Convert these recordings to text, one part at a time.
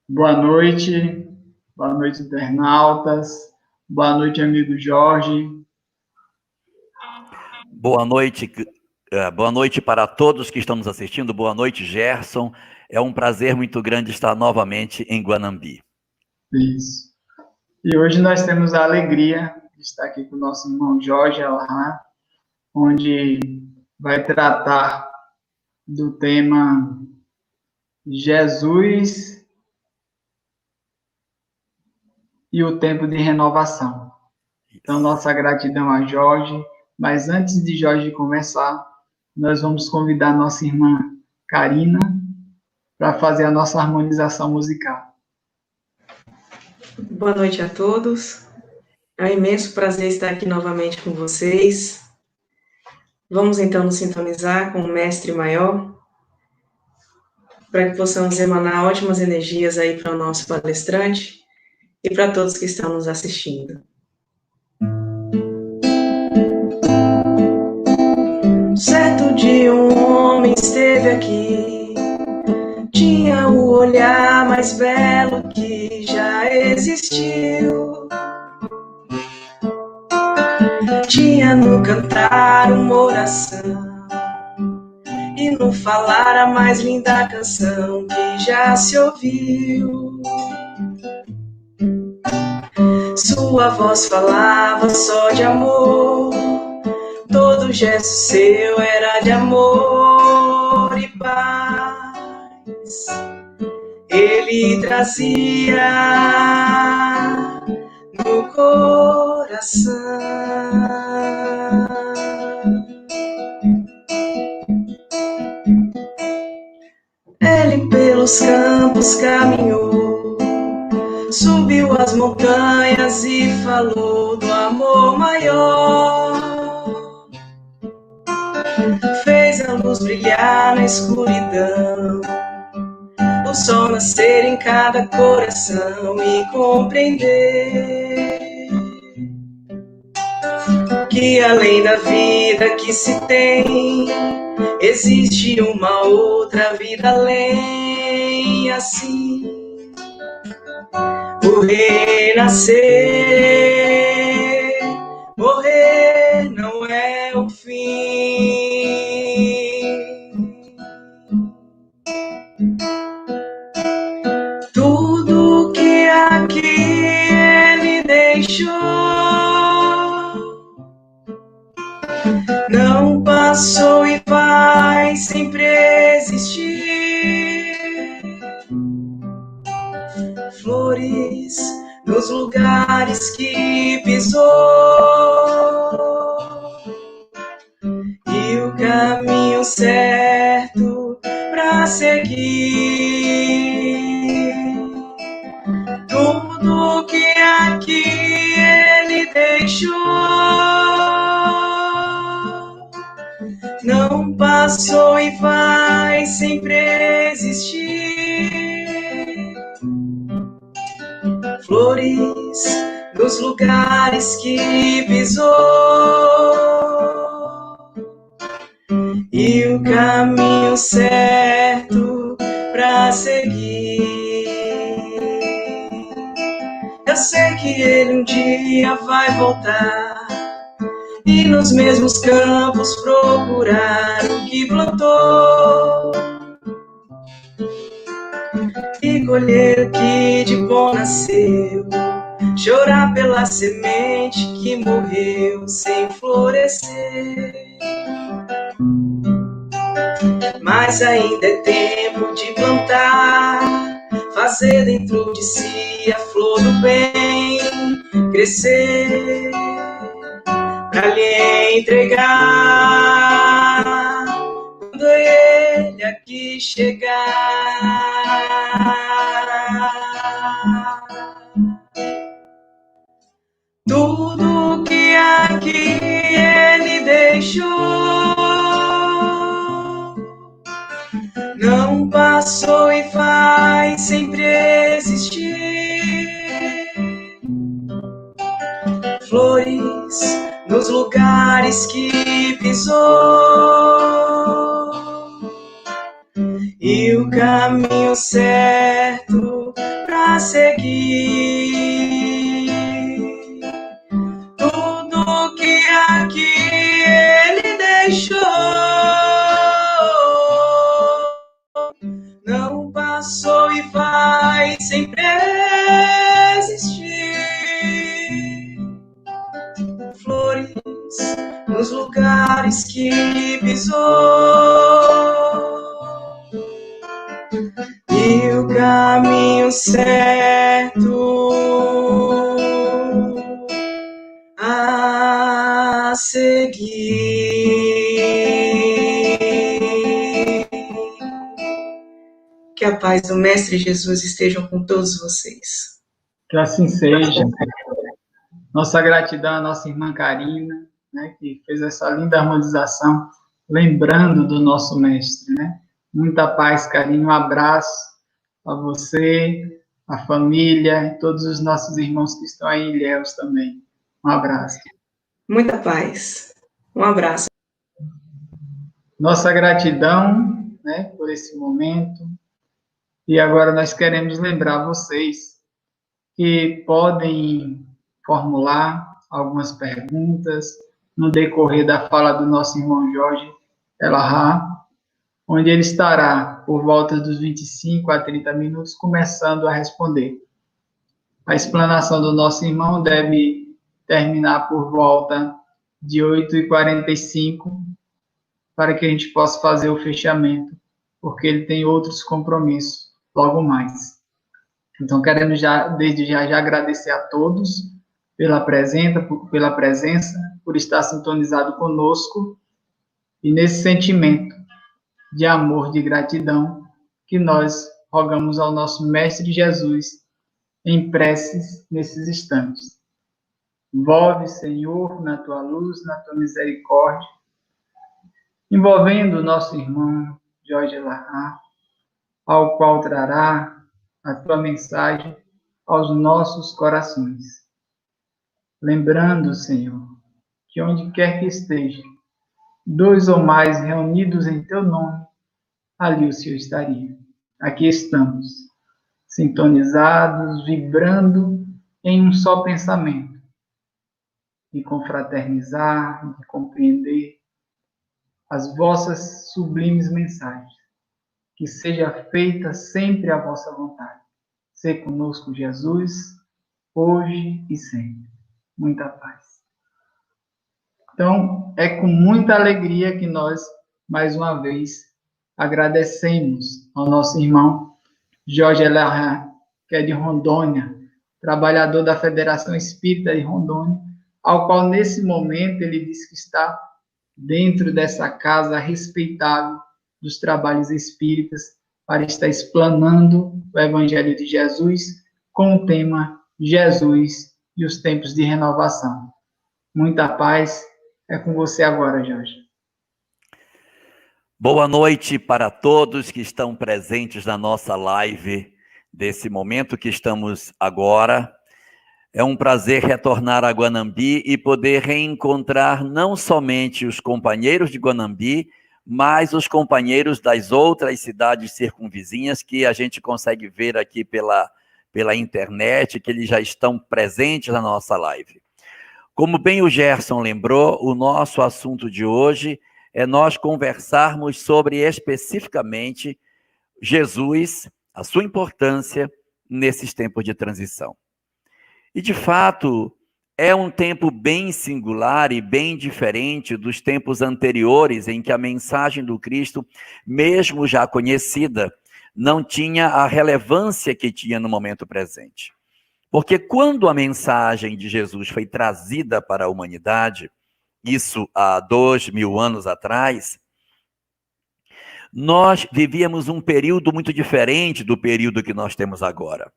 Boa noite, internautas, boa noite, amigo Jorge. Boa noite para todos que estão nos assistindo, boa noite, Gerson. É um prazer muito grande estar novamente em Guanambi. Isso. E hoje nós temos a alegria de estar aqui com o nosso irmão Jorge Alhan, onde vai tratar do tema Jesus e o tempo de renovação. Então, nossa gratidão a Jorge. Mas antes de Jorge começar, nós vamos convidar nossa irmã Karina para fazer a nossa harmonização musical. Boa noite a todos. É um imenso prazer estar aqui novamente com vocês. Vamos então nos sintonizar com o Mestre Maior, para que possamos emanar ótimas energias aí para o nosso palestrante e para todos que estão nos assistindo. Certo dia um homem esteve aqui, tinha o olhar mais belo que já existiu. Tinha no cantar uma oração e no falar a mais linda canção que já se ouviu. Sua voz falava só de amor, todo gesto seu era de amor e paz. Ele trazia no coração. Ele pelos campos caminhou, subiu as montanhas e falou do amor maior. Fez a luz brilhar na escuridão, o sol nascer em cada coração e compreender que além da vida que se tem, existe uma outra vida além. Assim, o renascer, morrer não é o fim. Tudo que aqui ele deixou não passou e vai sempre existir. Flores nos lugares que pisou e o caminho certo pra seguir. Tudo que aqui ele deixou não passou e vai sempre existir. Flores nos lugares que pisou e o caminho certo pra seguir. Eu sei que ele um dia vai voltar e nos mesmos campos procurar o que plantou e colher o que de bom nasceu, chorar pela semente que morreu sem florescer. Mas ainda é tempo de plantar, fazer dentro de si a flor do bem crescer, pra lhe entregar quando ele aqui chegar. Tudo que aqui ele deixou não passou e vai sempre existir. Flores nos lugares que pisou e o caminho certo a seguir. Tudo que aqui ele deixou não passou e vai sempre existir. Flores nos lugares que pisou e o caminho certo a seguir. Que a paz do Mestre Jesus esteja com todos vocês. Que assim seja. Nossa gratidão à nossa irmã Karina, né, que fez essa linda harmonização, lembrando do nosso mestre, né? Muita paz, carinho, um abraço a você, a família, e todos os nossos irmãos que estão aí em Ilhéus também. Um abraço. Muita paz. Um abraço. Nossa gratidão, né, por esse momento. E agora nós queremos lembrar vocês que podem formular algumas perguntas no decorrer da fala do nosso irmão Jorge Elahá, onde ele estará por volta dos 25 a 30 minutos começando a responder. A explanação do nosso irmão deve terminar por volta de 8h45 para que a gente possa fazer o fechamento, porque ele tem outros compromissos logo mais. Então, queremos desde já agradecer a todos pela presença, por estar sintonizado conosco e nesse sentimento de amor, de gratidão, que nós rogamos ao nosso Mestre Jesus em preces nesses instantes. Envolve, Senhor, na tua luz, na tua misericórdia, envolvendo o nosso irmão Jorge Elahá, ao qual trará a tua mensagem aos nossos corações. Lembrando, Senhor, que onde quer que esteja, 2 ou mais reunidos em teu nome, ali o Senhor estaria. Aqui estamos, sintonizados, vibrando em um só pensamento, de confraternizar, de compreender as vossas sublimes mensagens. Que seja feita sempre a vossa vontade. Sê conosco, Jesus, hoje e sempre. Muita paz. Então, é com muita alegria que nós, mais uma vez, agradecemos ao nosso irmão Jorge Elahá, que é de Rondônia, trabalhador da Federação Espírita de Rondônia, ao qual, nesse momento, ele diz que está dentro dessa casa respeitável dos trabalhos espíritas, para estar explanando o Evangelho de Jesus com o tema Jesus e os tempos de renovação. Muita paz. É com você agora, Jorge. Boa noite para todos que estão presentes na nossa live desse momento que estamos agora. É um prazer retornar a Guanambi e poder reencontrar não somente os companheiros de Guanambi, mas os companheiros das outras cidades circunvizinhas que a gente consegue ver aqui pela internet, que eles já estão presentes na nossa live. Como bem o Gerson lembrou, o nosso assunto de hoje é nós conversarmos sobre especificamente Jesus, a sua importância nesses tempos de transição. E, de fato, é um tempo bem singular e bem diferente dos tempos anteriores, em que a mensagem do Cristo, mesmo já conhecida, não tinha a relevância que tinha no momento presente. Porque quando a mensagem de Jesus foi trazida para a humanidade, isso há 2000 anos atrás, nós vivíamos um período muito diferente do período que nós temos agora.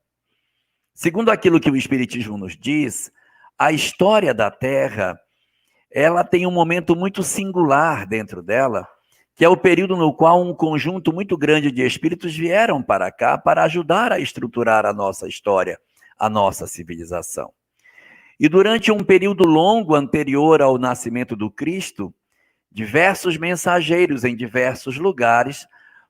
Segundo aquilo que o Espiritismo nos diz, a história da Terra, ela tem um momento muito singular dentro dela, que é o período no qual um conjunto muito grande de espíritos vieram para cá para ajudar a estruturar a nossa história, a nossa civilização. E durante um período longo anterior ao nascimento do Cristo, diversos mensageiros em diversos lugares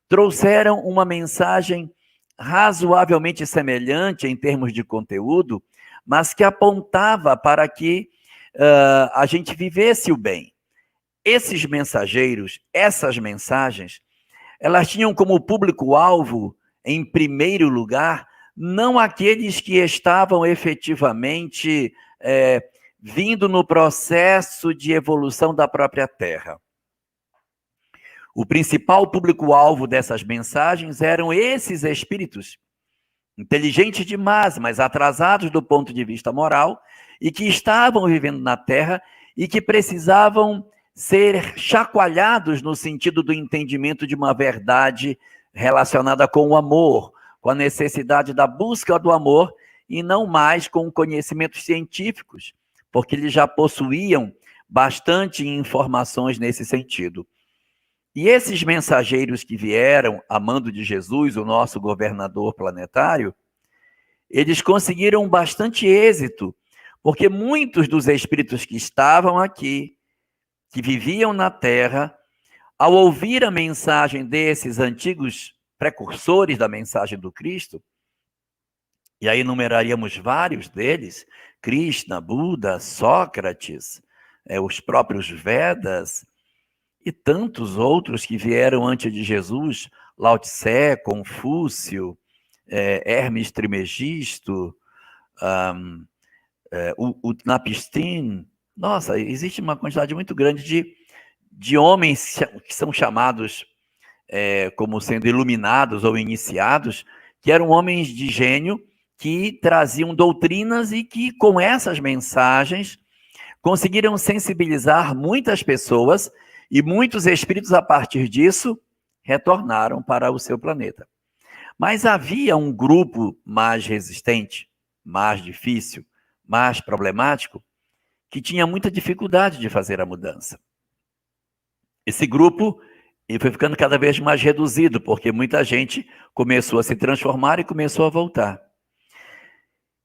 trouxeram uma mensagem razoavelmente semelhante em termos de conteúdo, mas que apontava para que a gente vivesse o bem. Esses mensageiros, essas mensagens, elas tinham como público-alvo, em primeiro lugar, não aqueles que estavam efetivamente vindo no processo de evolução da própria Terra. O principal público-alvo dessas mensagens eram esses espíritos, inteligentes demais, mas atrasados do ponto de vista moral, e que estavam vivendo na Terra e que precisavam ser chacoalhados no sentido do entendimento de uma verdade relacionada com o amor, com a necessidade da busca do amor, e não mais com conhecimentos científicos, porque eles já possuíam bastante informações nesse sentido. E esses mensageiros que vieram a mando de Jesus, o nosso governador planetário, eles conseguiram bastante êxito, porque muitos dos espíritos que estavam aqui, que viviam na Terra, ao ouvir a mensagem desses antigos precursores da mensagem do Cristo, e aí enumeraríamos vários deles, Krishna, Buda, Sócrates, os próprios Vedas, e tantos outros que vieram antes de Jesus, Lao Tse, Confúcio, Hermes Trismegisto, Utnapishtim. Nossa, existe uma quantidade muito grande de homens que são chamados como sendo iluminados ou iniciados, que eram homens de gênio, que traziam doutrinas e que, com essas mensagens, conseguiram sensibilizar muitas pessoas, e muitos espíritos, a partir disso, retornaram para o seu planeta. Mas havia um grupo mais resistente, mais difícil, mais problemático, que tinha muita dificuldade de fazer a mudança. Esse grupo foi ficando cada vez mais reduzido, porque muita gente começou a se transformar e começou a voltar.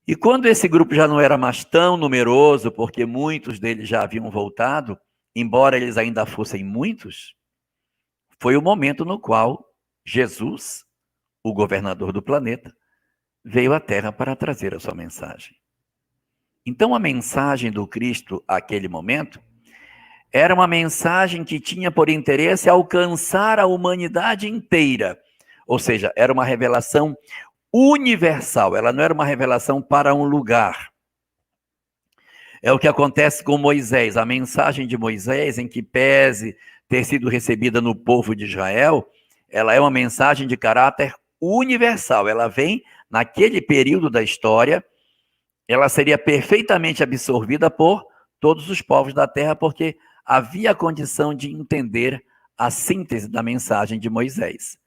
E quando esse grupo já não era mais tão numeroso, porque muitos deles já haviam voltado, embora eles ainda fossem muitos, foi o momento no qual Jesus, o governador do planeta, veio à Terra para trazer a sua mensagem. Então, a mensagem do Cristo, àquele momento, era uma mensagem que tinha por interesse alcançar a humanidade inteira. Ou seja, era uma revelação universal, ela não era uma revelação para um lugar. É o que acontece com Moisés. A mensagem de Moisés, em que pese ter sido recebida no povo de Israel, ela é uma mensagem de caráter universal. Ela vem naquele período da história, ela seria perfeitamente absorvida por todos os povos da terra, porque havia a condição de entender a síntese da mensagem de Moisés.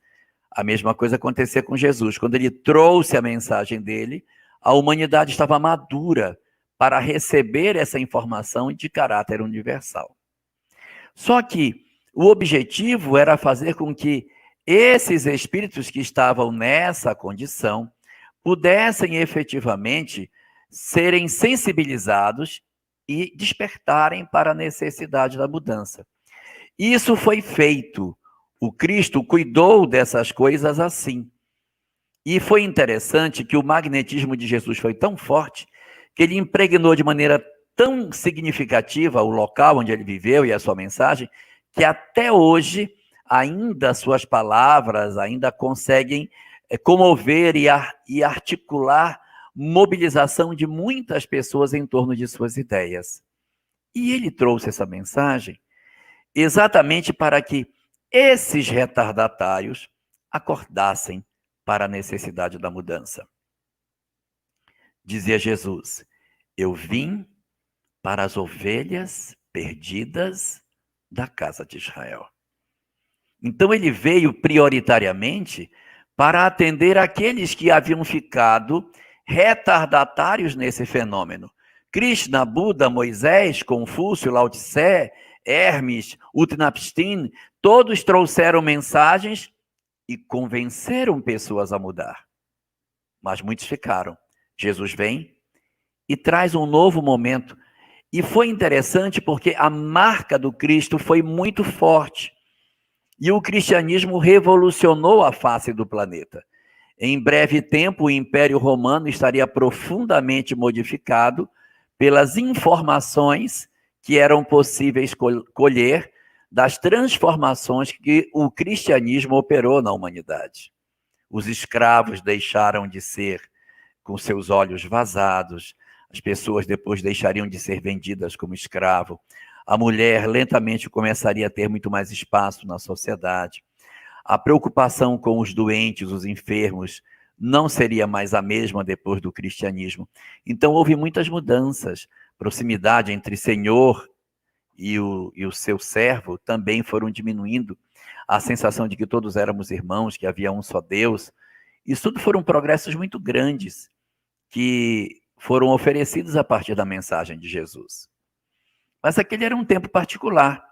A mesma coisa acontecia com Jesus. Quando ele trouxe a mensagem dele, a humanidade estava madura para receber essa informação de caráter universal. Só que o objetivo era fazer com que esses espíritos que estavam nessa condição pudessem efetivamente serem sensibilizados e despertarem para a necessidade da mudança. Isso foi feito. O Cristo cuidou dessas coisas assim. E foi interessante que o magnetismo de Jesus foi tão forte que ele impregnou de maneira tão significativa o local onde ele viveu e a sua mensagem, que até hoje ainda suas palavras ainda conseguem comover e articular mobilização de muitas pessoas em torno de suas ideias. E ele trouxe essa mensagem exatamente para que esses retardatários acordassem para a necessidade da mudança. Dizia Jesus: eu vim para as ovelhas perdidas da casa de Israel. Então ele veio prioritariamente para atender aqueles que haviam ficado retardatários nesse fenômeno. Krishna, Buda, Moisés, Confúcio, Lao Tse, Hermes, Utnapishtim, todos trouxeram mensagens e convenceram pessoas a mudar. Mas muitos ficaram. Jesus vem e traz um novo momento. E foi interessante porque a marca do Cristo foi muito forte. E o cristianismo revolucionou a face do planeta. Em breve tempo, o Império Romano estaria profundamente modificado pelas informações que eram possíveis colher das transformações que o cristianismo operou na humanidade. Os escravos deixaram de ser com seus olhos vazados, as pessoas depois deixariam de ser vendidas como escravo, a mulher lentamente começaria a ter muito mais espaço na sociedade, a preocupação com os doentes, os enfermos, não seria mais a mesma depois do cristianismo. Então houve muitas mudanças, proximidade entre Senhor e o seu servo também foram diminuindo, a sensação de que todos éramos irmãos, que havia um só Deus. Isso tudo foram progressos muito grandes que foram oferecidos a partir da mensagem de Jesus. Mas aquele era um tempo particular,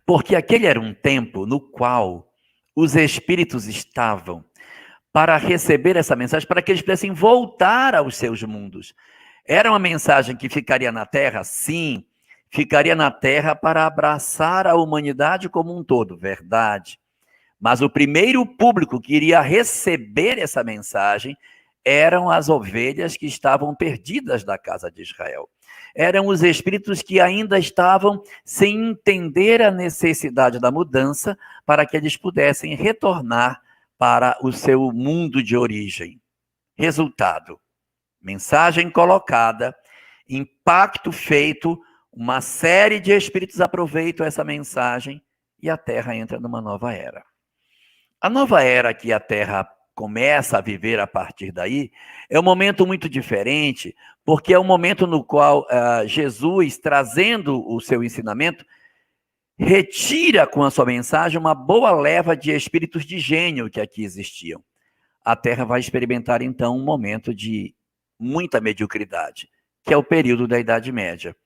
porque aquele era um tempo no qual os espíritos estavam para receber essa mensagem, para que eles pudessem voltar aos seus mundos. Era uma mensagem que ficaria na Terra? Sim, ficaria na Terra para abraçar a humanidade como um todo, verdade. Mas o primeiro público que iria receber essa mensagem eram as ovelhas que estavam perdidas da casa de Israel. Eram os espíritos que ainda estavam sem entender a necessidade da mudança para que eles pudessem retornar para o seu mundo de origem. Resultado: mensagem colocada, impacto feito, uma série de espíritos aproveitam essa mensagem e a Terra entra numa nova era. A nova era que a Terra começa a viver a partir daí é um momento muito diferente, porque é um momento no qual Jesus, trazendo o seu ensinamento, retira com a sua mensagem uma boa leva de espíritos de gênio que aqui existiam. A Terra vai experimentar, então, um momento de muita mediocridade, que é o período da Idade Média.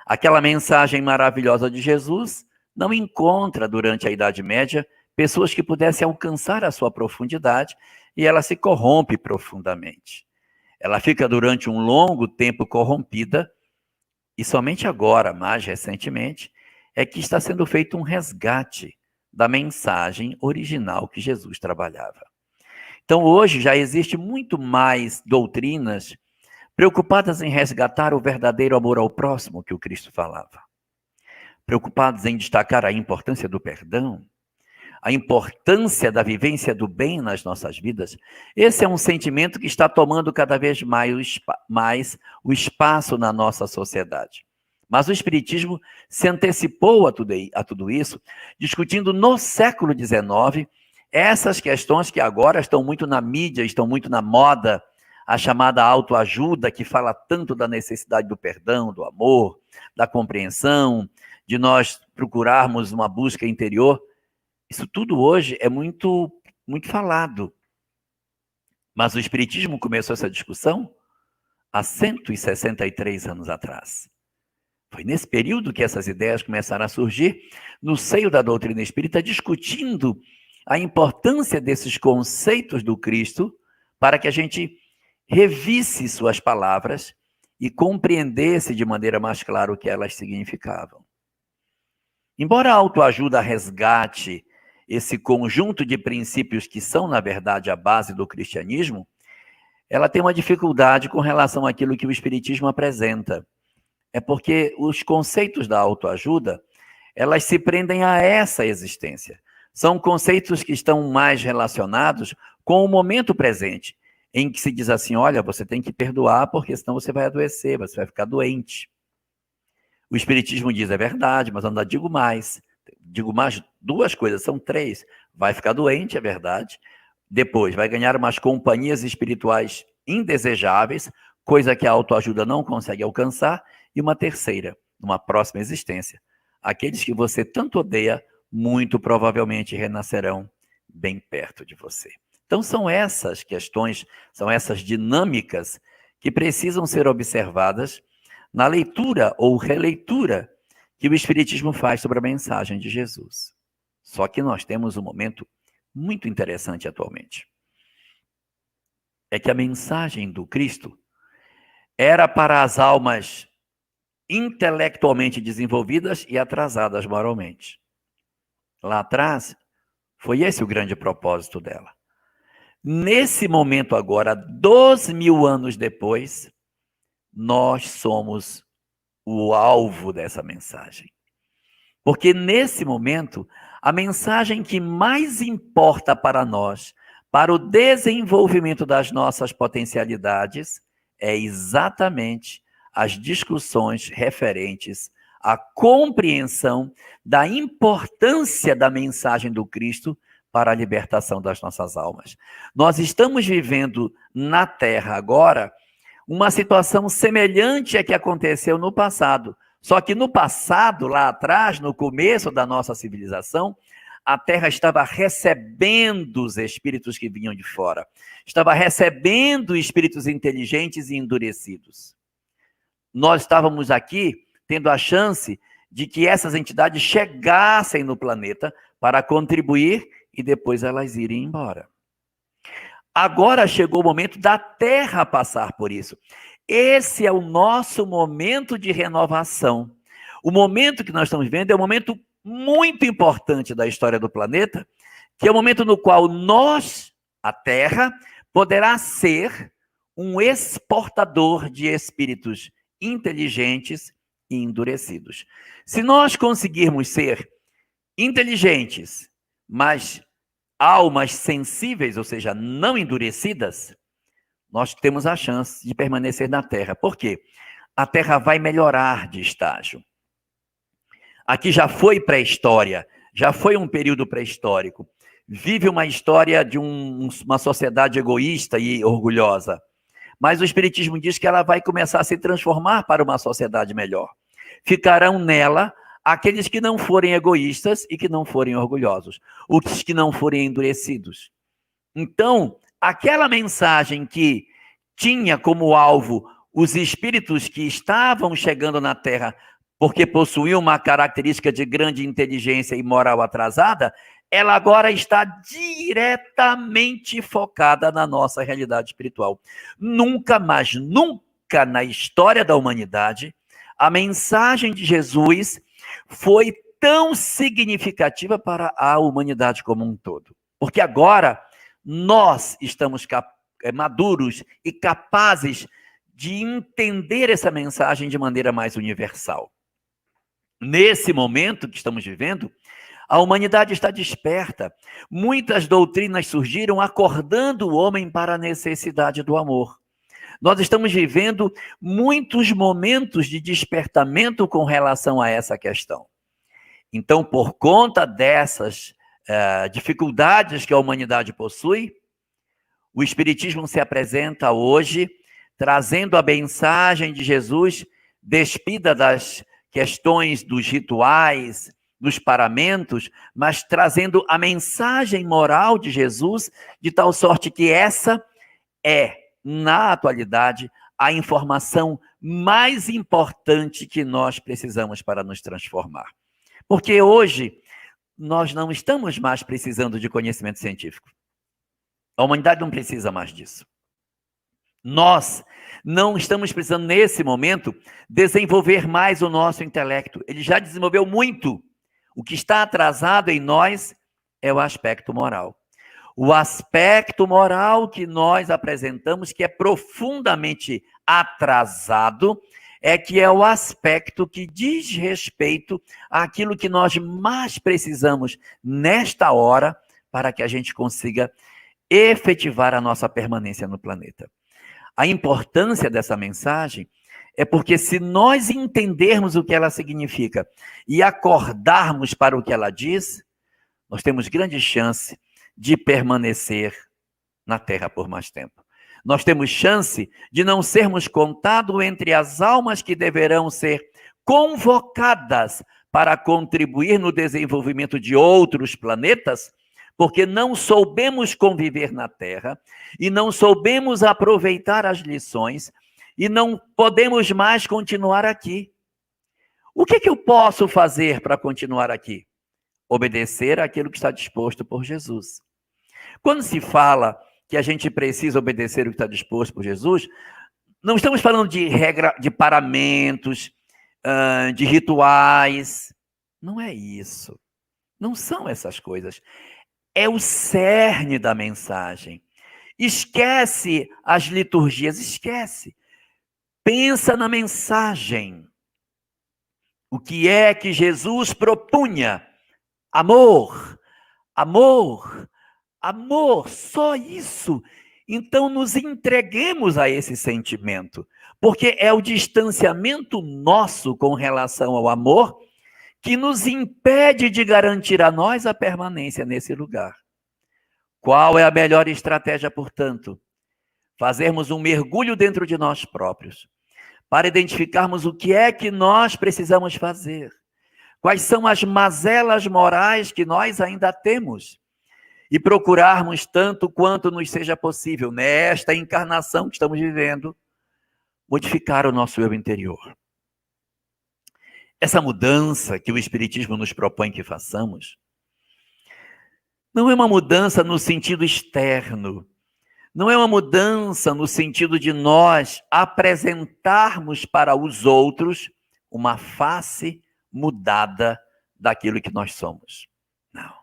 Aquela mensagem maravilhosa de Jesus não encontra, durante a Idade Média, pessoas que pudessem alcançar a sua profundidade e ela se corrompe profundamente. Ela fica durante um longo tempo corrompida e somente agora, mais recentemente, é que está sendo feito um resgate da mensagem original que Jesus trabalhava. Então, hoje já existe muito mais doutrinas preocupadas em resgatar o verdadeiro amor ao próximo que o Cristo falava, preocupados em destacar a importância do perdão, a importância da vivência do bem nas nossas vidas. Esse é um sentimento que está tomando cada vez mais o espaço na nossa sociedade. Mas o Espiritismo se antecipou a tudo isso, discutindo no século XIX essas questões que agora estão muito na mídia, estão muito na moda, a chamada autoajuda, que fala tanto da necessidade do perdão, do amor, da compreensão, de nós procurarmos uma busca interior. Isso tudo hoje é muito falado. Mas o Espiritismo começou essa discussão há 163 anos atrás. Foi nesse período que essas ideias começaram a surgir no seio da doutrina espírita, discutindo a importância desses conceitos do Cristo para que a gente revisse suas palavras e compreendesse de maneira mais clara o que elas significavam. Embora a autoajuda resgate esse conjunto de princípios que são, na verdade, a base do cristianismo, ela tem uma dificuldade com relação àquilo que o Espiritismo apresenta. É porque os conceitos da autoajuda, elas se prendem a essa existência. São conceitos que estão mais relacionados com o momento presente, em que se diz assim, olha, você tem que perdoar, porque senão você vai adoecer, você vai ficar doente. O Espiritismo diz, é verdade, mas eu ainda digo mais duas coisas, são três. Vai ficar doente, é verdade. Depois, vai ganhar umas companhias espirituais indesejáveis, coisa que a autoajuda não consegue alcançar. E uma terceira, numa próxima existência, aqueles que você tanto odeia, muito provavelmente renascerão bem perto de você. Então são essas questões, são essas dinâmicas que precisam ser observadas na leitura ou releitura que o Espiritismo faz sobre a mensagem de Jesus. Só que nós temos um momento muito interessante atualmente. É que a mensagem do Cristo era para as almas intelectualmente desenvolvidas e atrasadas moralmente. Lá atrás, foi esse o grande propósito dela. Nesse momento agora, 12.000 anos depois, nós somos o alvo dessa mensagem. Porque nesse momento, a mensagem que mais importa para nós, para o desenvolvimento das nossas potencialidades, é exatamente as discussões referentes à compreensão da importância da mensagem do Cristo para a libertação das nossas almas. Nós estamos vivendo na Terra agora uma situação semelhante à que aconteceu no passado. Só que no passado, lá atrás, no começo da nossa civilização, a Terra estava recebendo os espíritos que vinham de fora. Estava recebendo espíritos inteligentes e endurecidos. Nós estávamos aqui tendo a chance de que essas entidades chegassem no planeta para contribuir e depois elas irem embora. Agora chegou o momento da Terra passar por isso. Esse é o nosso momento de renovação. O momento que nós estamos vivendo é um momento muito importante da história do planeta, que é o momento no qual nós, a Terra, poderá ser um exportador de espíritos inteligentes e endurecidos. Se nós conseguirmos ser inteligentes, mas almas sensíveis, ou seja, não endurecidas, nós temos a chance de permanecer na Terra. Por quê? A Terra vai melhorar de estágio. Aqui já foi pré-história, já foi um período pré-histórico. Vive uma história de uma sociedade egoísta e orgulhosa. Mas o Espiritismo diz que ela vai começar a se transformar para uma sociedade melhor. Ficarão nela aqueles que não forem egoístas e que não forem orgulhosos, os que não forem endurecidos. Então, aquela mensagem que tinha como alvo os espíritos que estavam chegando na Terra porque possuíam uma característica de grande inteligência e moral atrasada, ela agora está diretamente focada na nossa realidade espiritual. Nunca mais, nunca na história da humanidade, a mensagem de Jesus foi tão significativa para a humanidade como um todo. Porque agora nós estamos maduros e capazes de entender essa mensagem de maneira mais universal. Nesse momento que estamos vivendo, a humanidade está desperta. Muitas doutrinas surgiram acordando o homem para a necessidade do amor. Nós estamos vivendo muitos momentos de despertamento com relação a essa questão. Então, por conta dessas dificuldades que a humanidade possui, o Espiritismo se apresenta hoje trazendo a mensagem de Jesus despida das questões dos rituais, dos paramentos, mas trazendo a mensagem moral de Jesus, de tal sorte que essa é, na atualidade, a informação mais importante que nós precisamos para nos transformar. Porque hoje nós não estamos mais precisando de conhecimento científico. A humanidade não precisa mais disso. Nós não estamos precisando, nesse momento, desenvolver mais o nosso intelecto. Ele já desenvolveu muito. O que está atrasado em nós é o aspecto moral. O aspecto moral que nós apresentamos, que é profundamente atrasado, é que é o aspecto que diz respeito àquilo que nós mais precisamos nesta hora para que a gente consiga efetivar a nossa permanência no planeta. A importância dessa mensagem é porque se nós entendermos o que ela significa e acordarmos para o que ela diz, nós temos grande chance de permanecer na Terra por mais tempo. Nós temos chance de não sermos contados entre as almas que deverão ser convocadas para contribuir no desenvolvimento de outros planetas, porque não soubemos conviver na Terra e não soubemos aproveitar as lições e não podemos mais continuar aqui. O que eu posso fazer para continuar aqui? Obedecer àquilo que está disposto por Jesus. Quando se fala que a gente precisa obedecer o que está disposto por Jesus, não estamos falando de regra, de paramentos, de rituais. Não é isso. Não são essas coisas. É o cerne da mensagem. Esquece as liturgias, esquece. Pensa na mensagem. O que é que Jesus propunha? Amor, amor, amor, só isso. Então nos entreguemos a esse sentimento, porque é o distanciamento nosso com relação ao amor que nos impede de garantir a nós a permanência nesse lugar. Qual é a melhor estratégia, portanto? Fazermos um mergulho dentro de nós próprios, para identificarmos o que é que nós precisamos fazer. Quais são as mazelas morais que nós ainda temos? E procurarmos tanto quanto nos seja possível, nesta encarnação que estamos vivendo, modificar o nosso eu interior. Essa mudança que o Espiritismo nos propõe que façamos, não é uma mudança no sentido externo, não é uma mudança no sentido de nós apresentarmos para os outros uma face mudada daquilo que nós somos. Não.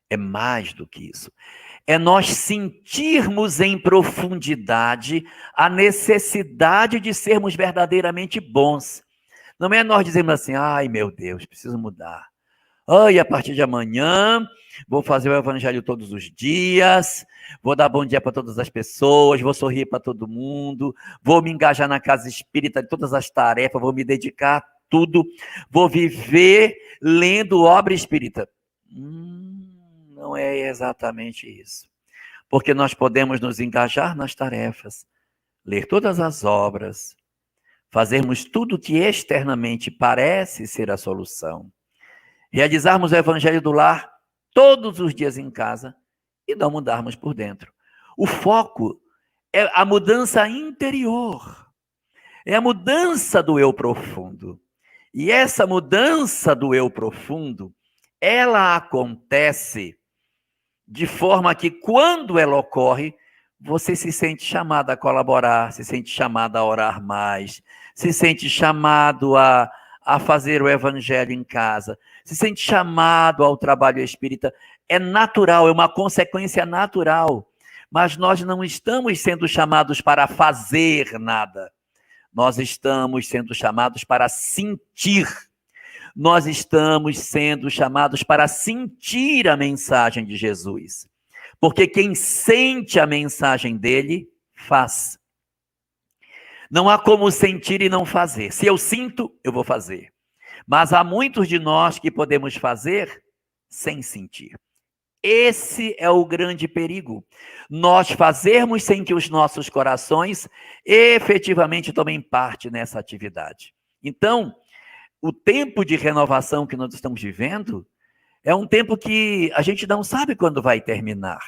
É mais do que isso. É nós sentirmos em profundidade a necessidade de sermos verdadeiramente bons. Não é nós dizermos assim, ai meu Deus, preciso mudar. Ai, a partir de amanhã vou fazer o evangelho todos os dias, vou dar bom dia para todas as pessoas, vou sorrir para todo mundo, vou me engajar na casa espírita de todas as tarefas, vou me dedicar a tudo, vou viver lendo obra espírita. Não é exatamente isso. Porque nós podemos nos engajar nas tarefas, ler todas as obras, fazermos tudo que externamente parece ser a solução, realizarmos o evangelho do lar todos os dias em casa e não mudarmos por dentro. O foco é a mudança interior, é a mudança do eu profundo. E essa mudança do eu profundo, ela acontece de forma que quando ela ocorre, você se sente chamado a colaborar, se sente chamado a orar mais, se sente chamado a fazer o evangelho em casa, se sente chamado ao trabalho espírita. É natural, é uma consequência natural. Mas nós não estamos sendo chamados para fazer nada. Nós estamos sendo chamados para sentir. Nós estamos sendo chamados para sentir a mensagem de Jesus. Porque quem sente a mensagem dele, faz. Não há como sentir e não fazer. Se eu sinto, eu vou fazer. Mas há muitos de nós que podemos fazer sem sentir. Esse é o grande perigo. Nós fazermos sem que os nossos corações efetivamente tomem parte nessa atividade. Então, o tempo de renovação que nós estamos vivendo é um tempo que a gente não sabe quando vai terminar.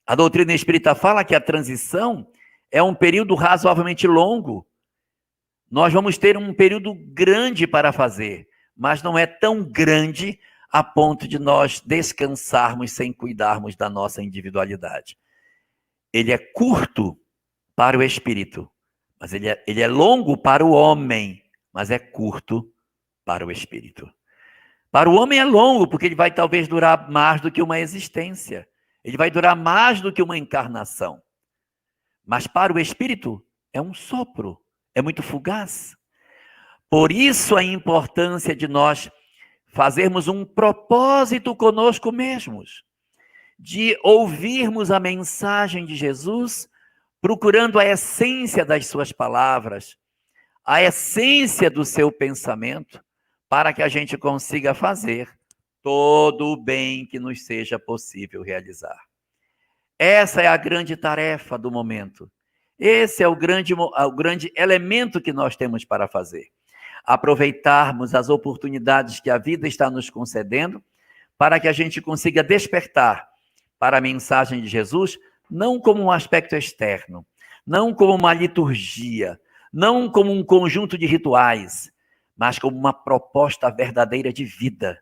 A doutrina espírita fala que a transição é um período razoavelmente longo. Nós vamos ter um período grande para fazer, mas não é tão grande a ponto de nós descansarmos sem cuidarmos da nossa individualidade. Ele é curto para o espírito, mas ele é longo para o homem, mas é curto para o espírito. Para o homem é longo, porque ele vai talvez durar mais do que uma existência. Ele vai durar mais do que uma encarnação. Mas para o espírito é um sopro, é muito fugaz. Por isso a importância de nós fazermos um propósito conosco mesmos, de ouvirmos a mensagem de Jesus, procurando a essência das suas palavras, a essência do seu pensamento, para que a gente consiga fazer todo o bem que nos seja possível realizar. Essa é a grande tarefa do momento. Esse é o grande elemento que nós temos para fazer. Aproveitarmos as oportunidades que a vida está nos concedendo para que a gente consiga despertar para a mensagem de Jesus, não como um aspecto externo, não como uma liturgia, não como um conjunto de rituais, mas como uma proposta verdadeira de vida,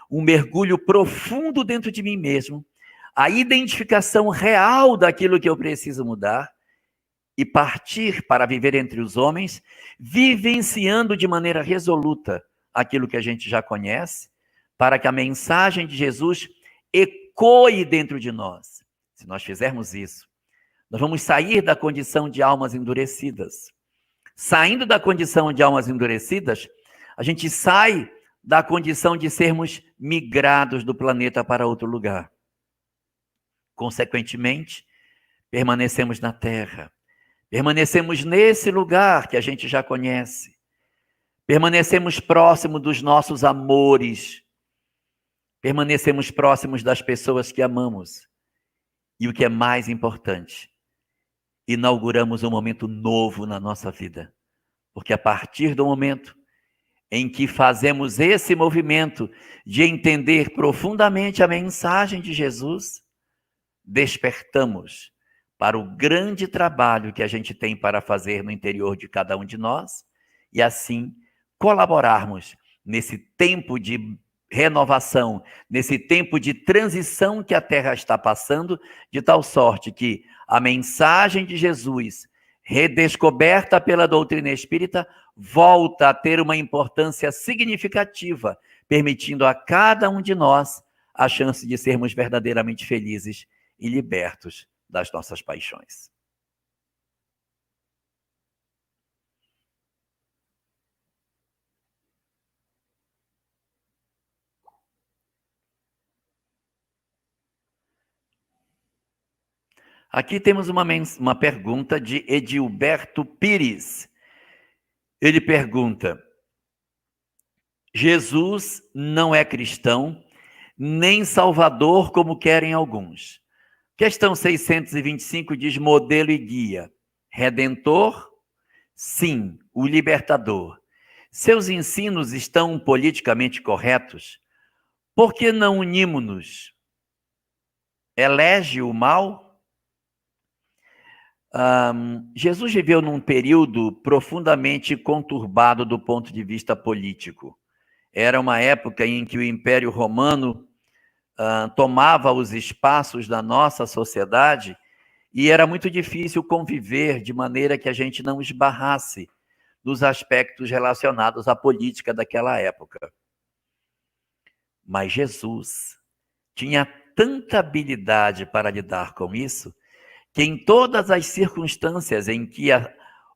um mergulho profundo dentro de mim mesmo, a identificação real daquilo que eu preciso mudar e partir para viver entre os homens, vivenciando de maneira resoluta aquilo que a gente já conhece, para que a mensagem de Jesus ecoe dentro de nós. Se nós fizermos isso, Nós vamos sair da condição de almas endurecidas. Saindo da condição de almas endurecidas, a gente sai da condição de sermos migrados do planeta para outro lugar. Consequentemente, permanecemos na Terra. Permanecemos nesse lugar que a gente já conhece. Permanecemos próximo dos nossos amores. Permanecemos próximos das pessoas que amamos. E o que é mais importante, inauguramos um momento novo na nossa vida. Porque a partir do momento em que fazemos esse movimento de entender profundamente a mensagem de Jesus, despertamos para o grande trabalho que a gente tem para fazer no interior de cada um de nós e assim colaborarmos nesse tempo de renovação, nesse tempo de transição que a Terra está passando, de tal sorte que a mensagem de Jesus, redescoberta pela doutrina espírita, volta a ter uma importância significativa, permitindo a cada um de nós a chance de sermos verdadeiramente felizes e libertos das nossas paixões. Aqui temos uma pergunta de Edilberto Pires. Ele pergunta: Jesus não é cristão, nem salvador como querem alguns. Questão 625 diz modelo e guia. Redentor? Sim, o libertador. Seus ensinos estão politicamente corretos? Por que não unimos-nos? Elege o mal? Jesus viveu num período profundamente conturbado do ponto de vista político. Era uma época em que o Império Romano tomava os espaços da nossa sociedade e era muito difícil conviver de maneira que a gente não esbarrasse nos aspectos relacionados à política daquela época. Mas Jesus tinha tanta habilidade para lidar com isso, que em todas as circunstâncias em que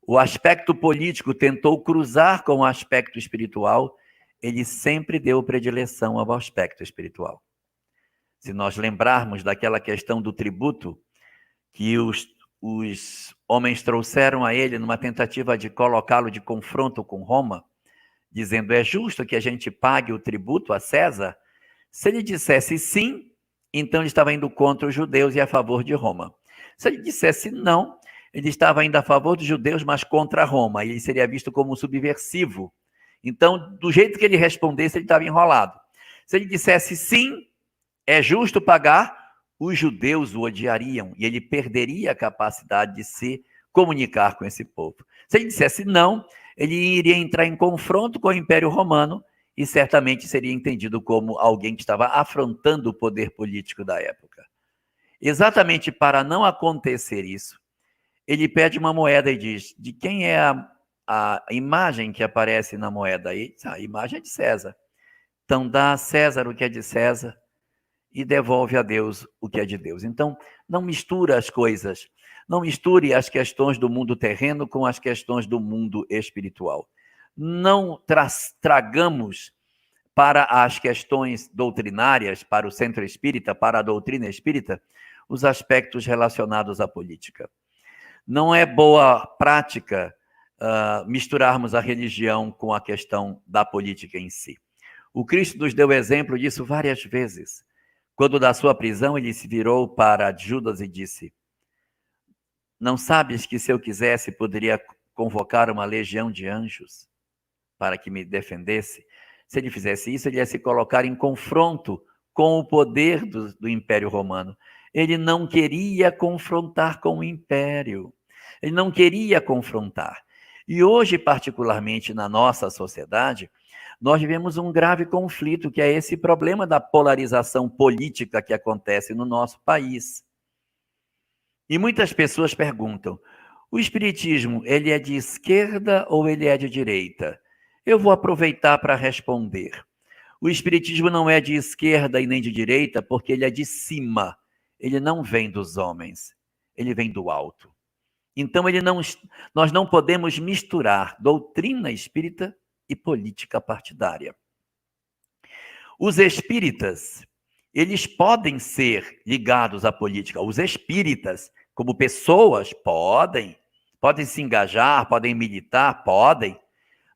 o aspecto político tentou cruzar com o aspecto espiritual, ele sempre deu predileção ao aspecto espiritual. Se nós lembrarmos daquela questão do tributo que os homens trouxeram a ele numa tentativa de colocá-lo de confronto com Roma, dizendo, é justo que a gente pague o tributo a César? Se ele dissesse sim, então ele estava indo contra os judeus e a favor de Roma. Se ele dissesse não, ele estava indo a favor dos judeus, mas contra Roma, e ele seria visto como um subversivo. Então, do jeito que ele respondesse, ele estava enrolado. Se ele dissesse sim, é justo pagar, os judeus o odiariam, e ele perderia a capacidade de se comunicar com esse povo. Se ele dissesse não, ele iria entrar em confronto com o Império Romano, e certamente seria entendido como alguém que estava afrontando o poder político da época. Exatamente para não acontecer isso, ele pede uma moeda e diz, de quem é a imagem que aparece na moeda? Aí, a imagem é de César. Então dá a César o que é de César e devolve a Deus o que é de Deus. Então, não mistura as coisas. Não misture as questões do mundo terreno com as questões do mundo espiritual. Não tragamos para as questões doutrinárias, para o centro espírita, para a doutrina espírita, os aspectos relacionados à política. Não é boa prática misturarmos a religião com a questão da política em si. O Cristo nos deu exemplo disso várias vezes. Quando da sua prisão, ele se virou para Judas e disse, não sabes que se eu quisesse, poderia convocar uma legião de anjos para que me defendesse? Se ele fizesse isso, ele ia se colocar em confronto com o poder do Império Romano. Ele não queria confrontar com o Império. Ele não queria confrontar. E hoje, particularmente na nossa sociedade, nós vivemos um grave conflito, que é esse problema da polarização política que acontece no nosso país. E muitas pessoas perguntam, o espiritismo, ele é de esquerda ou ele é de direita? Eu vou aproveitar para responder. O espiritismo não é de esquerda e nem de direita, porque ele é de cima. Ele não vem dos homens. ele vem do alto. Então, nós não podemos misturar doutrina espírita e política partidária. Os espíritas, eles podem ser ligados à política. Os espíritas, como pessoas, podem se engajar, podem militar, podem.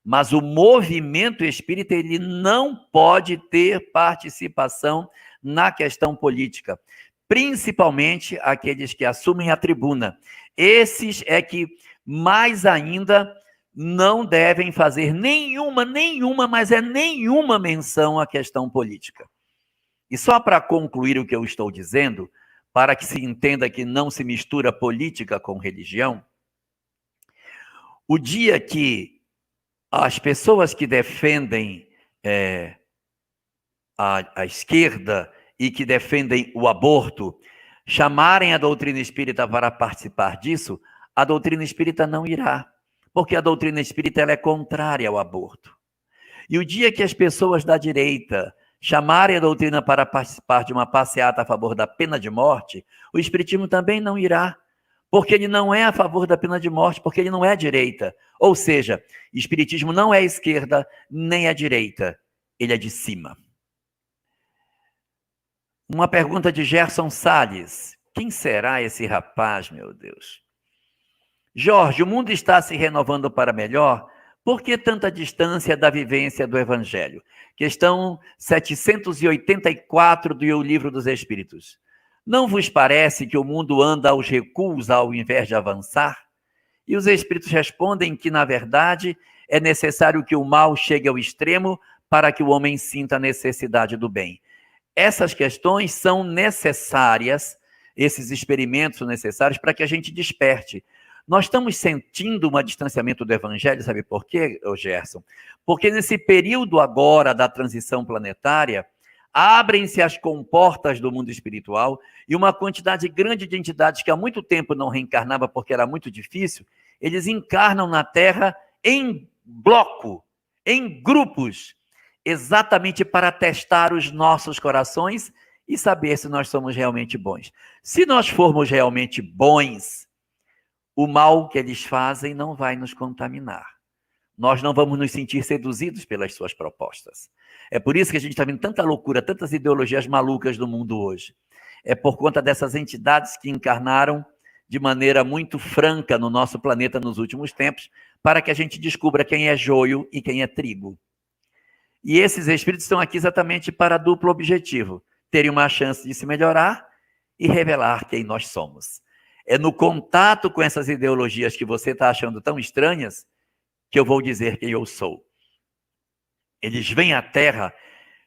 Mas o movimento espírita, ele não pode ter participação na questão política, principalmente aqueles que assumem a tribuna. Esses é que mais ainda não devem fazer nenhuma menção à questão política. E só para concluir o que eu estou dizendo, para que se entenda que não se mistura política com religião, o dia que as pessoas que defendem a esquerda e que defendem o aborto chamarem a doutrina espírita para participar disso, a doutrina espírita não irá, porque a doutrina espírita ela é contrária ao aborto. E o dia que as pessoas da direita chamarem a doutrina para participar de uma passeata a favor da pena de morte, o espiritismo também não irá, porque ele não é a favor da pena de morte, porque ele não é direita. Ou seja, espiritismo não é esquerda, nem é direita, ele é de cima. Uma pergunta de Gerson Salles. Quem será esse rapaz, meu Deus? Jorge, o mundo está se renovando para melhor? Por que tanta distância da vivência do Evangelho? Questão 784 do Livro dos Espíritos. Não vos parece que o mundo anda aos recuos ao invés de avançar? E os Espíritos respondem que, na verdade, é necessário que o mal chegue ao extremo para que o homem sinta a necessidade do bem. Essas questões são necessárias, esses experimentos são necessários para que a gente desperte. Nós estamos sentindo um distanciamento do Evangelho, sabe por quê, Gerson? Porque nesse período agora da transição planetária, abrem-se as comportas do mundo espiritual e uma quantidade grande de entidades que há muito tempo não reencarnava porque era muito difícil, eles encarnam na Terra em bloco, em grupos, exatamente para testar os nossos corações e saber se nós somos realmente bons. Se nós formos realmente bons, o mal que eles fazem não vai nos contaminar. Nós não vamos nos sentir seduzidos pelas suas propostas. É por isso que a gente está vendo tanta loucura, tantas ideologias malucas no mundo hoje. É por conta dessas entidades que encarnaram de maneira muito franca no nosso planeta nos últimos tempos, para que a gente descubra quem é joio e quem é trigo. E esses espíritos estão aqui exatamente para duplo objetivo: terem uma chance de se melhorar e revelar quem nós somos. É no contato com essas ideologias que você está achando tão estranhas que eu vou dizer quem eu sou. Eles vêm à Terra,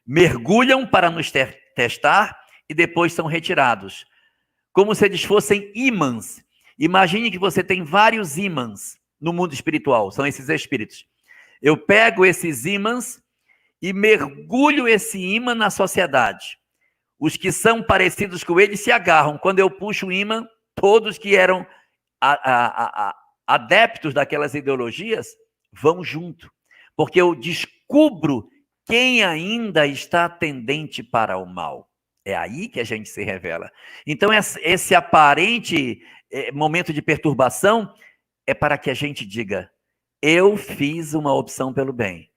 mergulham para nos testar e depois são retirados. Como se eles fossem ímãs. Imagine que você tem vários ímãs no mundo espiritual, são esses espíritos. Eu pego esses ímãs e mergulho esse ímã na sociedade. Os que são parecidos com ele se agarram. Quando eu puxo o ímã, todos que eram adeptos daquelas ideologias vão junto. Porque eu descubro quem ainda está tendente para o mal. É aí que a gente se revela. Então, esse aparente momento de perturbação é para que a gente diga: eu fiz uma opção pelo bem.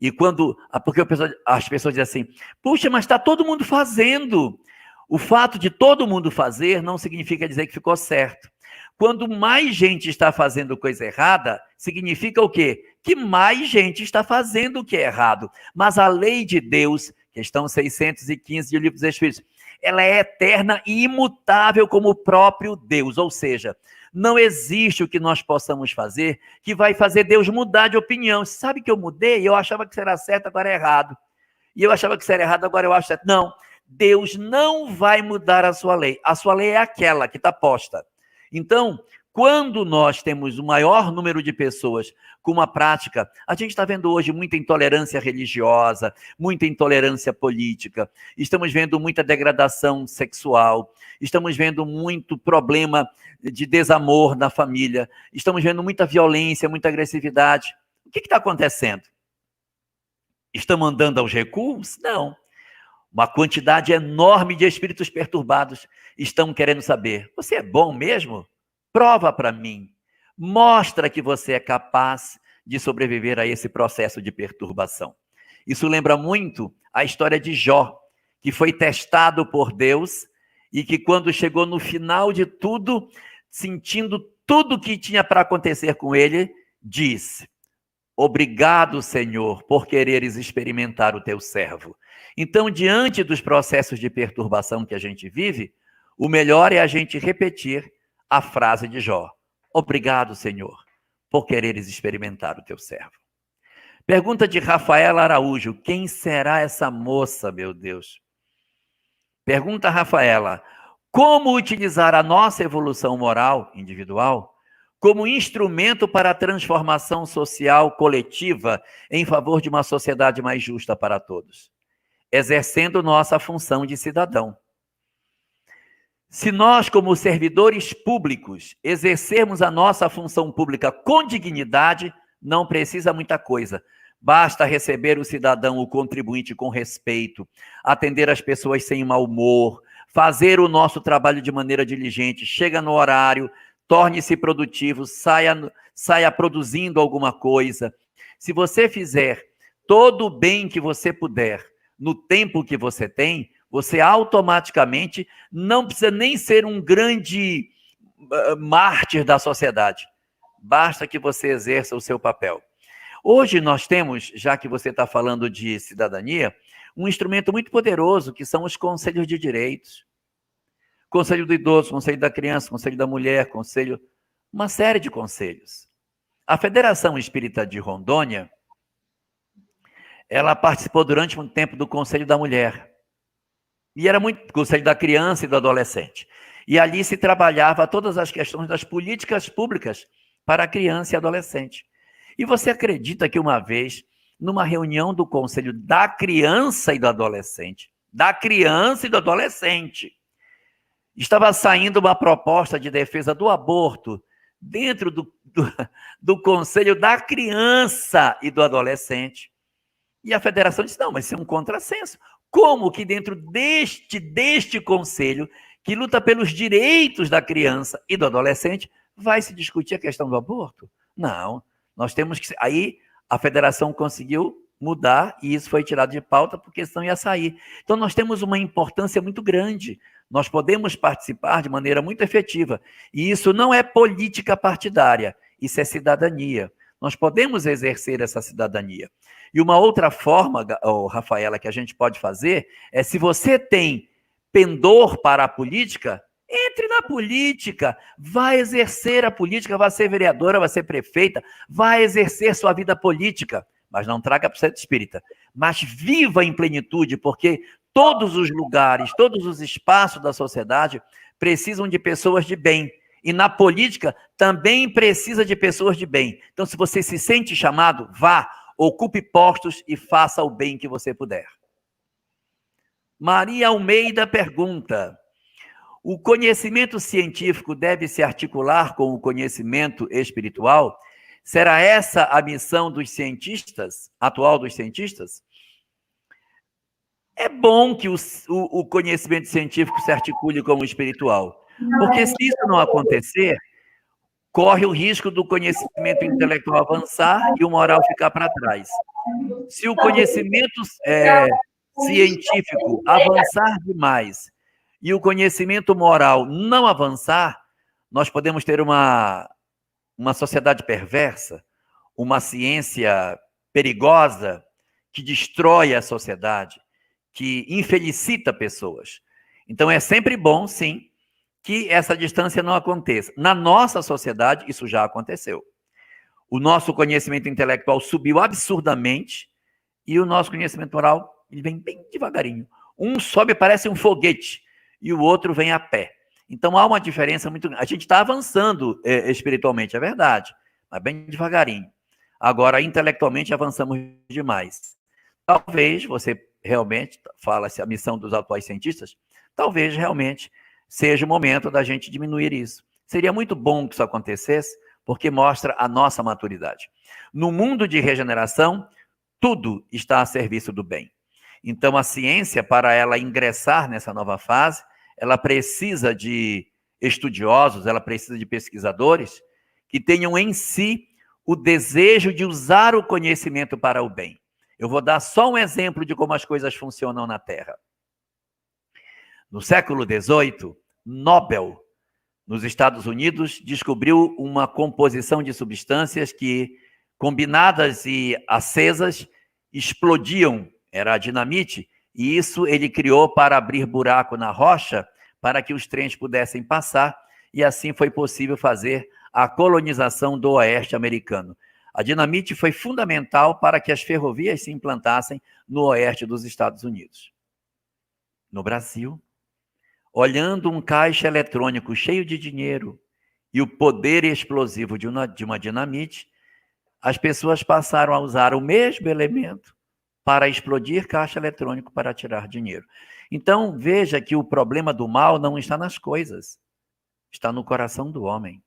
E porque as pessoas dizem assim: puxa, mas está todo mundo fazendo. O fato de todo mundo fazer não significa dizer que ficou certo. Quando mais gente está fazendo coisa errada, significa o quê? Que mais gente está fazendo o que é errado. Mas a lei de Deus, questão 615 do Livro dos Espíritos, ela é eterna e imutável como o próprio Deus. Ou seja, não existe o que nós possamos fazer que vai fazer Deus mudar de opinião. Sabe que eu mudei? Eu achava que isso era certo, agora é errado. E eu achava que isso era errado, agora eu acho certo. Não, Deus não vai mudar a sua lei. A sua lei é aquela que está posta. Então, quando nós temos o maior número de pessoas com uma prática, a gente está vendo hoje muita intolerância religiosa, muita intolerância política, estamos vendo muita degradação sexual, estamos vendo muito problema de desamor na família, estamos vendo muita violência, muita agressividade. O que está acontecendo? Estamos andando aos recuos? Não. Uma quantidade enorme de espíritos perturbados estão querendo saber: você é bom mesmo? Prova para mim. Mostra que você é capaz de sobreviver a esse processo de perturbação. Isso lembra muito a história de Jó, que foi testado por Deus e que, quando chegou no final de tudo, sentindo tudo que tinha para acontecer com ele, disse: obrigado, Senhor, por quereres experimentar o teu servo. Então, diante dos processos de perturbação que a gente vive, o melhor é a gente repetir a frase de Jó: obrigado, Senhor, por quereres experimentar o teu servo. Pergunta de Rafaela Araújo: quem será essa moça, meu Deus? Pergunta Rafaela: como utilizar a nossa evolução moral individual como instrumento para a transformação social coletiva em favor de uma sociedade mais justa para todos? Exercendo nossa função de cidadão. Se nós, como servidores públicos, exercermos a nossa função pública com dignidade, não precisa muita coisa. Basta receber o cidadão, o contribuinte, com respeito, atender as pessoas sem mau humor, fazer o nosso trabalho de maneira diligente, chega no horário, torne-se produtivo, saia produzindo alguma coisa. Se você fizer todo o bem que você puder, no tempo que você tem, você automaticamente não precisa nem ser um grande mártir da sociedade. Basta que você exerça o seu papel. Hoje nós temos, já que você está falando de cidadania, um instrumento muito poderoso, que são os conselhos de direitos. Conselho do idoso, conselho da criança, conselho da mulher, uma série de conselhos. A Federação Espírita de Rondônia, ela participou durante muito tempo do Conselho da Mulher. E era muito Conselho da Criança e do Adolescente. E ali se trabalhava todas as questões das políticas públicas para a criança e adolescente. E você acredita que uma vez, numa reunião do Conselho da Criança e do Adolescente, estava saindo uma proposta de defesa do aborto dentro do Conselho da Criança e do Adolescente. E a federação disse: não, mas isso é um contrassenso. Como que dentro deste conselho, que luta pelos direitos da criança e do adolescente, vai se discutir a questão do aborto? Não, nós temos que... Aí a federação conseguiu mudar e isso foi tirado de pauta porque senão ia sair. Então nós temos uma importância muito grande. Nós podemos participar de maneira muito efetiva. E isso não é política partidária, isso é cidadania. Nós podemos exercer essa cidadania. E uma outra forma, Rafaela, que a gente pode fazer é, se você tem pendor para a política, entre na política, vai exercer a política, vai ser vereadora, vai ser prefeita, vai exercer sua vida política, mas não traga para o centro espírita. Mas viva em plenitude, porque todos os lugares, todos os espaços da sociedade precisam de pessoas de bem. E na política também precisa de pessoas de bem. Então, se você se sente chamado, vá, ocupe postos e faça o bem que você puder. Maria Almeida pergunta: o conhecimento científico deve se articular com o conhecimento espiritual? Será essa a missão dos cientistas, atual dos cientistas? É bom que o conhecimento científico se articule com o espiritual, porque se isso não acontecer, corre o risco do conhecimento intelectual avançar e o moral ficar para trás. Se o conhecimento científico avançar demais e o conhecimento moral não avançar, nós podemos ter uma sociedade perversa, uma ciência perigosa que destrói a sociedade, que infelicita pessoas. Então é sempre bom, sim, que essa distância não aconteça. Na nossa sociedade, isso já aconteceu. O nosso conhecimento intelectual subiu absurdamente e o nosso conhecimento moral, ele vem bem devagarinho. Um sobe, parece um foguete, e o outro vem a pé. Então há uma diferença muito grande. A gente está avançando espiritualmente, é verdade, mas bem devagarinho. Agora, intelectualmente, avançamos demais. Talvez você realmente, fala-se a missão dos atuais cientistas, talvez realmente seja o momento da gente diminuir isso. Seria muito bom que isso acontecesse, porque mostra a nossa maturidade. No mundo de regeneração, tudo está a serviço do bem. Então, a ciência, para ela ingressar nessa nova fase, ela precisa de estudiosos, ela precisa de pesquisadores que tenham em si o desejo de usar o conhecimento para o bem. Eu vou dar só um exemplo de como as coisas funcionam na Terra. No século XVIII, Nobel, nos Estados Unidos, descobriu uma composição de substâncias que, combinadas e acesas, explodiam. Era a dinamite, e isso ele criou para abrir buraco na rocha, para que os trens pudessem passar, e assim foi possível fazer a colonização do oeste americano. A dinamite foi fundamental para que as ferrovias se implantassem no oeste dos Estados Unidos. No Brasil, olhando um caixa eletrônico cheio de dinheiro e o poder explosivo de uma dinamite, as pessoas passaram a usar o mesmo elemento para explodir caixa eletrônico para tirar dinheiro. Então, veja que o problema do mal não está nas coisas, está no coração do homem.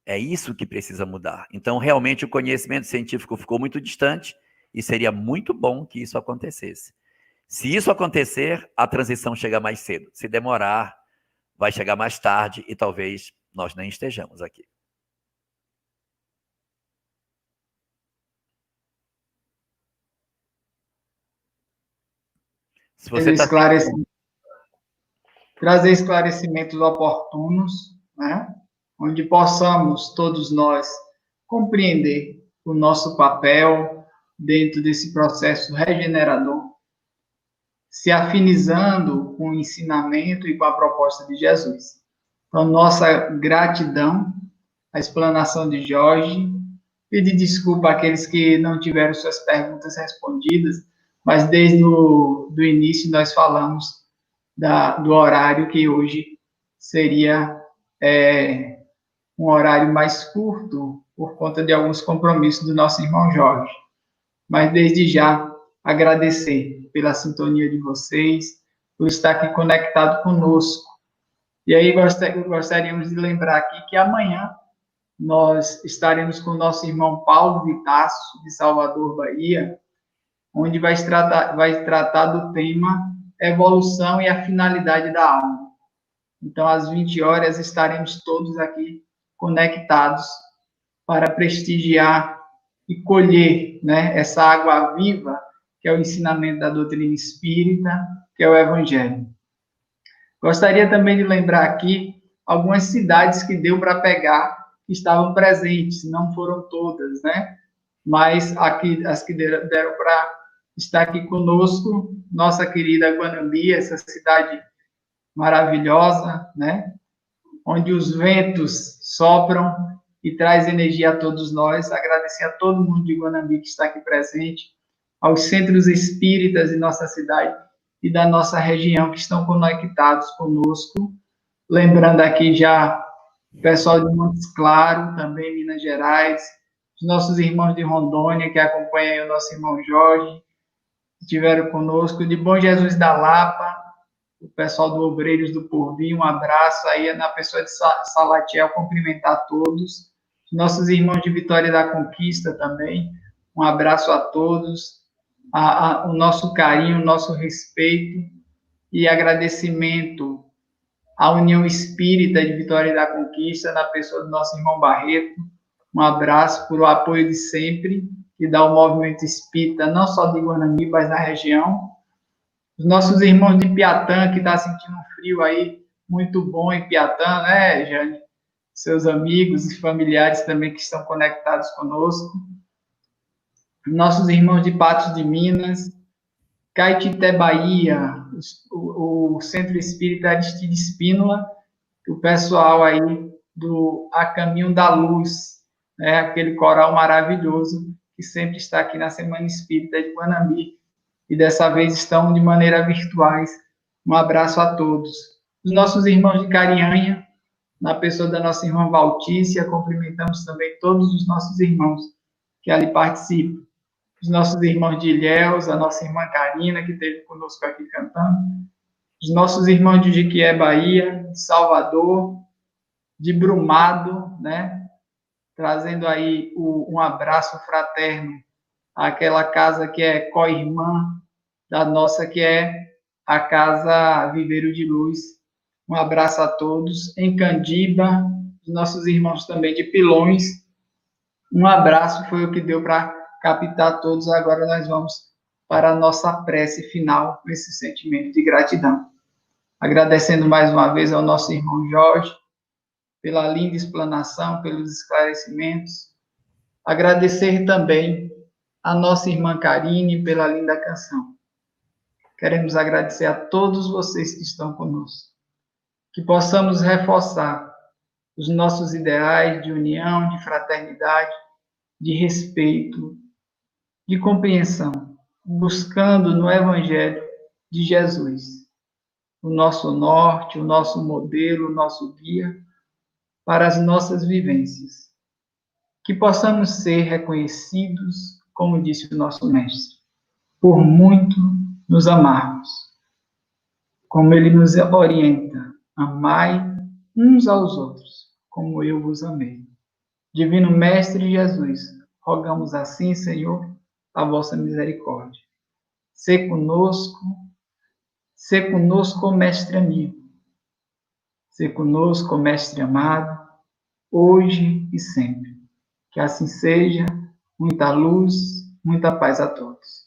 É isso que precisa mudar. Então, realmente, o conhecimento científico ficou muito distante e seria muito bom que isso acontecesse. Se isso acontecer, a transição chega mais cedo. Se demorar, vai chegar mais tarde e talvez nós nem estejamos aqui. Se você trazer esclarecimentos oportunos, né? Onde possamos todos nós compreender o nosso papel dentro desse processo regenerador, se afinizando com o ensinamento e com a proposta de Jesus. Então, nossa gratidão à explanação de Jorge, pedir desculpa àqueles que não tiveram suas perguntas respondidas, mas desde o início nós falamos do horário que hoje seria um horário mais curto por conta de alguns compromissos do nosso irmão Jorge. Mas desde já agradecer pela sintonia de vocês, por estar aqui conectado conosco. E aí gostaríamos de lembrar aqui que amanhã nós estaremos com o nosso irmão Paulo Vitasso, de Salvador, Bahia, onde vai tratar do tema evolução e a finalidade da alma. Então, às 20 horas, estaremos todos aqui conectados para prestigiar e colher, né, essa água viva, que é o ensinamento da doutrina espírita, que é o Evangelho. Gostaria também de lembrar aqui algumas cidades que deu para pegar, que estavam presentes, não foram todas, né? Mas aqui, as que deram para estar aqui conosco, nossa querida Guanambi, essa cidade maravilhosa, né? Onde os ventos sopram e traz energia a todos nós. Agradecer a todo mundo de Guanambi que está aqui presente, aos centros espíritas de nossa cidade e da nossa região que estão conectados conosco. Lembrando aqui já o pessoal de Montes Claros, também Minas Gerais, os nossos irmãos de Rondônia, que acompanham o nosso irmão Jorge, que estiveram conosco, de Bom Jesus da Lapa, o pessoal do Obreiros do Porvir, um abraço aí na pessoa de Salatiel, cumprimentar todos, os nossos irmãos de Vitória da Conquista também, um abraço a todos, o nosso carinho, o nosso respeito e agradecimento à União Espírita de Vitória da Conquista, na pessoa do nosso irmão Barreto, um abraço por o apoio de sempre, que dá ao movimento espírita, não só de Guanambi, mas na região. Os nossos irmãos de Piatã, que está sentindo um frio aí muito bom em Piatã, né, Jane? Seus amigos e familiares também que estão conectados conosco. Nossos irmãos de Patos de Minas, Caetité, Bahia, o Centro Espírita Aristide Espínola, o pessoal aí do A Caminho da Luz, né, aquele coral maravilhoso que sempre está aqui na Semana Espírita de Guanambi, e dessa vez estão de maneira virtuais. Um abraço a todos. Os nossos irmãos de Carinhanha, na pessoa da nossa irmã Valtícia, cumprimentamos também todos os nossos irmãos que ali participam. Os nossos irmãos de Ilhéus, a nossa irmã Karina, que esteve conosco aqui cantando. Os nossos irmãos de Jiquié, Bahia, de Salvador, de Brumado, né? Trazendo aí um abraço fraterno àquela casa que é co-irmã da nossa, que é a Casa Viveiro de Luz. Um abraço a todos. Em Candiba, os nossos irmãos também de Pilões. Um abraço, foi o que deu para captar todos. Agora nós vamos para a nossa prece final, com esse sentimento de gratidão. Agradecendo mais uma vez ao nosso irmão Jorge, pela linda explanação, pelos esclarecimentos. Agradecer também a nossa irmã Karine pela linda canção. Queremos agradecer a todos vocês que estão conosco. Que possamos reforçar os nossos ideais de união, de fraternidade, de respeito, de compreensão, buscando no Evangelho de Jesus o nosso norte, o nosso modelo, o nosso guia para as nossas vivências. Que possamos ser reconhecidos, como disse o nosso Mestre, por muito nos amarmos. Como ele nos orienta, amai uns aos outros, como eu vos amei. Divino Mestre Jesus, rogamos assim, Senhor, a vossa misericórdia. Sê conosco, Mestre amigo. Sê conosco, Mestre amado, hoje e sempre. Que assim seja. Muita luz, muita paz a todos.